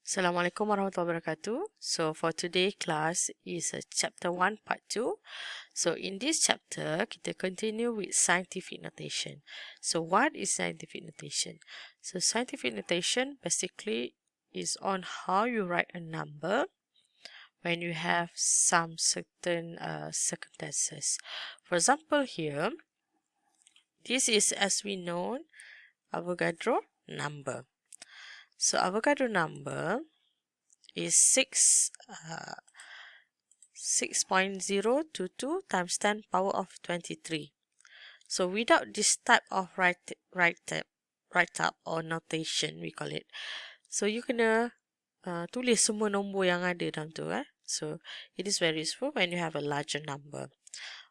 Assalamualaikum warahmatullahi wabarakatuh. So for today class is chapter 1 part 2. So in this chapter kita continue with scientific notation. So what is scientific notation? So scientific notation basically is on how you write a number when you have some certain circumstances. For example here, this is as we know Avogadro number. So Avogadro number is 6.022 times 10 power of 23. So without this type of write up or notation, we call it. So you kena tulis semua nombor yang ada dalam tu. So it is very useful when you have a larger number.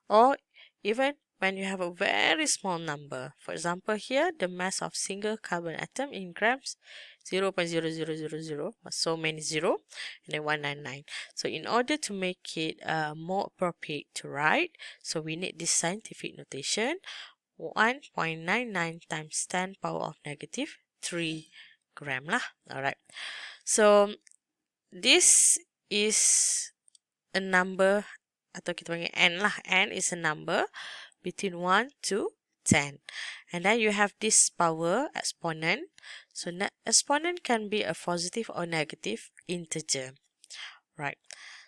Or even when you have a very small number. For example, here the mass of single carbon atom in grams 0.0000, so many zero, and then 199. So in order to make it more appropriate to write, so we need this scientific notation 1.99 times 10 power of negative 3 gram lah. Alright. So this is a number, atau kita panggil n lah. N is a number between 1 to 10. And then you have this power exponent. So exponent can be a positive or negative integer. Right.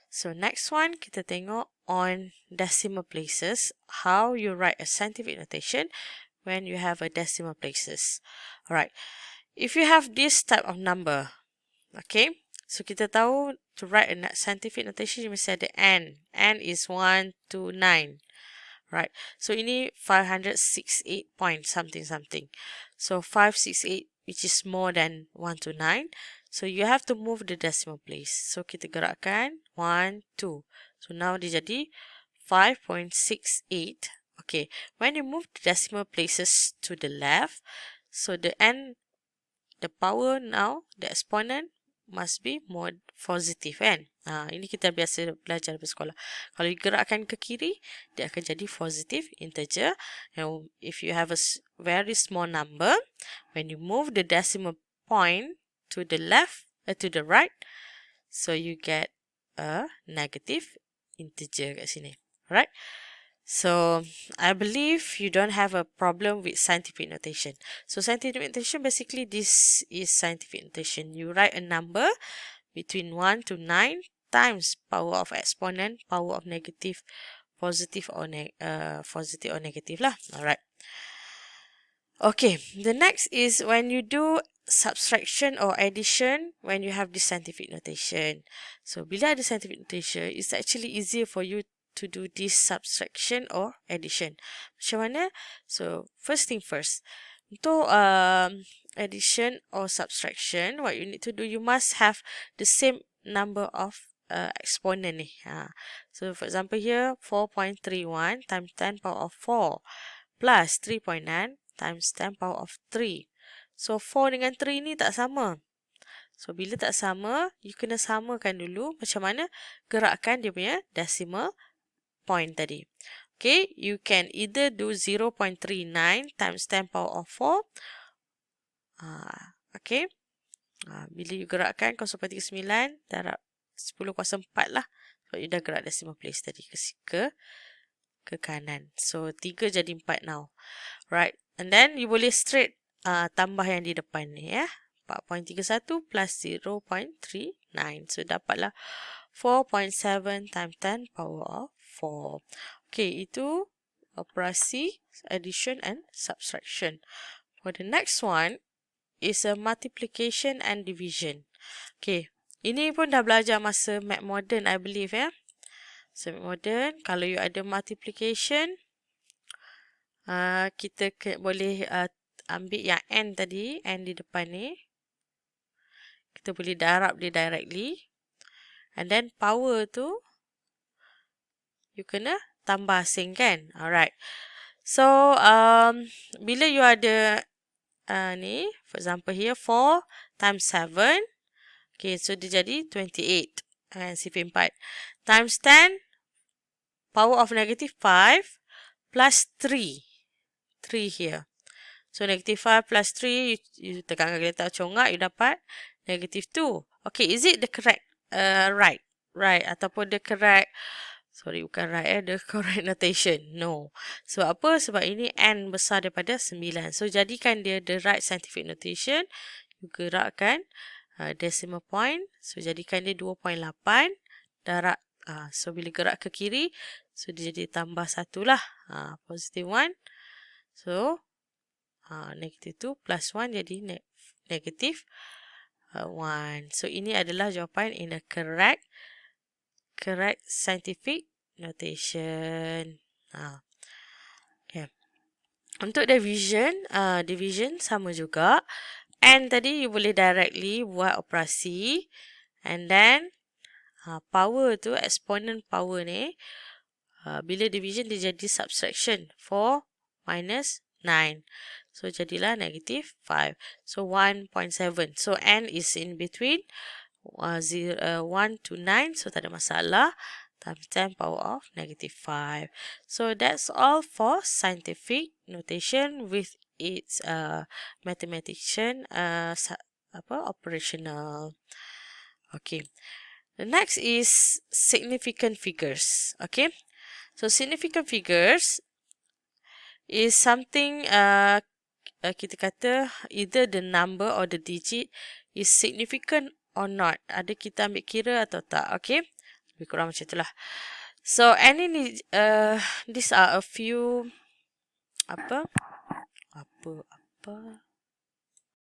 So next one, kita tengok on decimal places, how you write a scientific notation when you have a decimal places. Alright. If you have this type of number, okay, so kita tahu to write a scientific notation, you mesti ada n. N is 1 to 9. Right. So ini 568 point something. So 568, which is more than 1 to 9. So you have to move the decimal place. So kita gerakkan 1, 2. So now dia jadi 5.68. Okay. When you move the decimal places to the left, so the n, the power now, the exponent must be more positive, kan? Ini kita biasa belajar di sekolah. Kalau digerakkan ke kiri, dia akan jadi positive integer. And if you have a very small number, when you move the decimal point to the left, to the right, so you get a negative integer kat sini. Alright? So, I believe you don't have a problem with scientific notation. So, scientific notation, basically, this is scientific notation. You write a number between 1 to 9 times power of exponent, power of negative, positive or negative lah. Alright. Okay, the next is when you do subtraction or addition when you have this scientific notation. So, bila ada scientific notation, it's actually easier for you to do this subtraction or addition. Macam mana? So, first thing first. Untuk addition or subtraction, what you need to do, you must have the same number of exponent ni. So, for example here, 4.31 times 10 power of 4 plus 3.9 times 10 power of 3. So, 4 dengan 3 ni tak sama. So, bila tak sama, you kena samakan dulu. Macam mana? Gerakkan dia punya decimal point tadi. Okay, you can either do 0.39 times 10 power of 4. Okay. Bila you gerakkan 0.39 darab 10 kuasa 4 lah. So, you dah gerak decimal place tadi ke kanan. So, 3 jadi 4 now. Right. And then, you boleh straight tambah yang di depan ni ya. 4.31 plus 0.39. So, dapatlah 4.7 times 10 power of 4. Okay, itu operasi addition and subtraction. For the next one is a multiplication and division. Okay, ini pun dah belajar masa Math Modern, I believe ya. So, Math Modern, kalau you ada multiplication, kita boleh ambil yang n tadi, n di depan ni. Kita boleh darab dia directly. And then power tu, you kena tambah asing kan? Alright. So, bila you ada ni, for example here, 4 times 7. Okay, so dia jadi 28. CP4. Times 10, power of negative 5 plus 3. 3 here. So, negative 5 plus 3, you tekankan kereta congak, you dapat negative 2. Okay, is it the correct right? Right ataupun the correct, sorry bukan right the correct notation. No. Sebab apa? Sebab ini n besar daripada 9. So jadikan dia the right scientific notation. You gerakkan decimal point. So jadikan dia 2.8 darab. So bila gerak ke kiri, so dia jadi tambah 1 lah. Positive 1. So negative 2 plus 1 jadi negative 1. So ini adalah jawapan in a correct scientific notation. Okay. Untuk division sama juga. And tadi you boleh directly buat operasi. And then power tu, exponent power ni, bila division dia jadi subtraction 4 minus 9. So jadilah negative 5. So 1.7. So n is in between 1 to 9. So tak ada masalah. Times 10 power of negative 5. So that's all for scientific notation with its mathematician operational. Okay. The next is significant figures. Okay. So significant figures is something kita kata either the number or the digit is significant or not. Ada kita ambil kira atau tak. Okay. Lebih kurang macam itulah. So these are a few